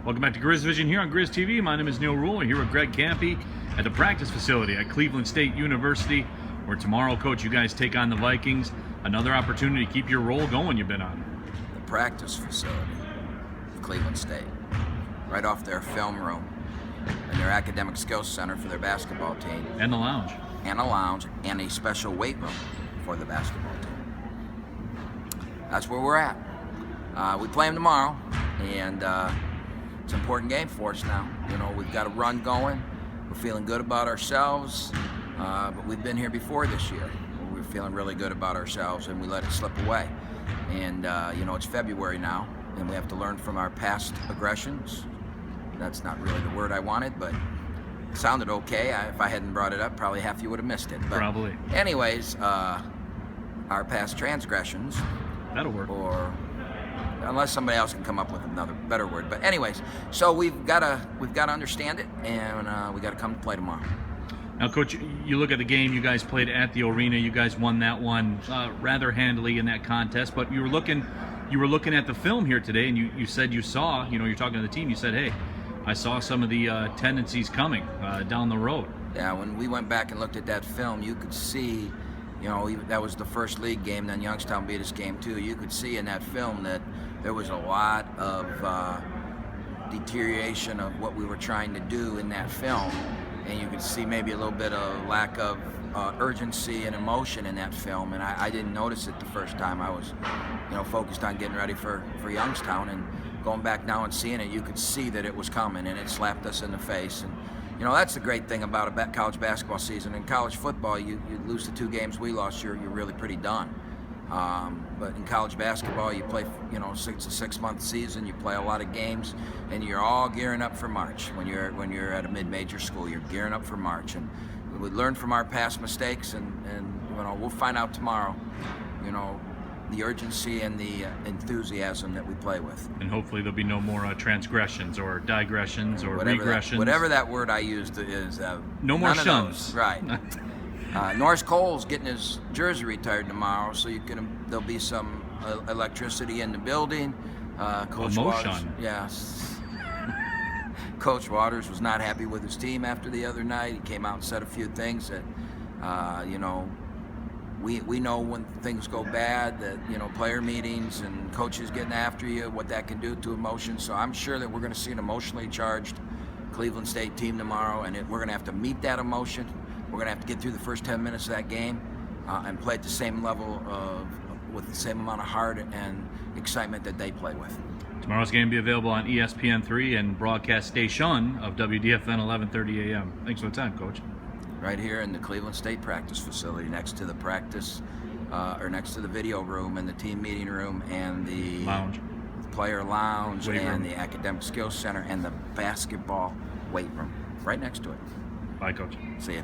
Welcome back to Grizz Vision here on Grizz TV. My name is Neal Ruhl. We're here with Greg Kampe at the practice facility at Cleveland State University, where tomorrow, Coach, you guys take on the Vikings. Another opportunity to keep your roll going you've been on. The practice facility of Cleveland State, right off their film room and their academic skills center for their basketball team. And the lounge. And a lounge and a special weight room for the basketball team. That's where we're at. We play them tomorrow, and it's an important game for us now. You know, we've got a run going. We're feeling good about ourselves, but we've been here before this year. We're feeling really good about ourselves, and we let it slip away. And, you know, it's February now, and we have to learn from our past aggressions. That's not really the word I wanted, but it sounded okay. If I hadn't brought it up, probably half you would have missed it. But probably. Anyways, our past transgressions. That'll work. Or unless somebody else can come up with another better word. But anyways, so we've got to understand it, and we got to come to play tomorrow. Now, Coach, you look at the game. You guys played at the arena. You guys won that one rather handily in that contest. But you were looking at the film here today, and you said you saw. You know, you're talking to the team. You said, "Hey, I saw some of the tendencies coming down the road." Yeah, when we went back and looked at that film, you could see. You know, that was the first league game. Then Youngstown beat us game 2. You could see in that film that there was a lot of deterioration of what we were trying to do in that film, and you could see maybe a little bit of lack of urgency and emotion in that film. And I didn't notice it the first time. I was, you know, focused on getting ready for Youngstown, and going back now and seeing it, you could see that it was coming, and it slapped us in the face. And you know, that's the great thing about a college basketball season. In college football, you lose the 2 games we lost, you're really pretty done. But in college basketball, you play, you know, it's a 6-month season. You play a lot of games, and you're all gearing up for March. When you're at a mid-major school, you're gearing up for March. And we learn from our past mistakes, and you know, we'll find out tomorrow. You know, the urgency and the enthusiasm that we play with. And hopefully there'll be no more transgressions or digressions or regressions. Whatever that word I used is. No more shuns. Right. Norris Cole's getting his jersey retired tomorrow, so there'll be some electricity in the building. Coach Waters, yes. Coach Waters was not happy with his team after the other night. He came out and said a few things that, you know, we know when things go bad that, you know, player meetings and coaches getting after you, what that can do to emotions. So I'm sure that we're going to see an emotionally charged Cleveland State team tomorrow, and we're going to have to meet that emotion. We're going to have to get through the first 10 minutes of that game and play at the same level with the same amount of heart and excitement that they play with. Tomorrow's game will be available on ESPN3 and broadcast station of WDFN 11:30 a.m. Thanks for the time, Coach. Right here in the Cleveland State practice facility, next to the practice, or next to the video room and the team meeting room and the lounge, player lounge, weight and room, the academic skills center and the basketball weight room, right next to it. Bye, Coach. See ya.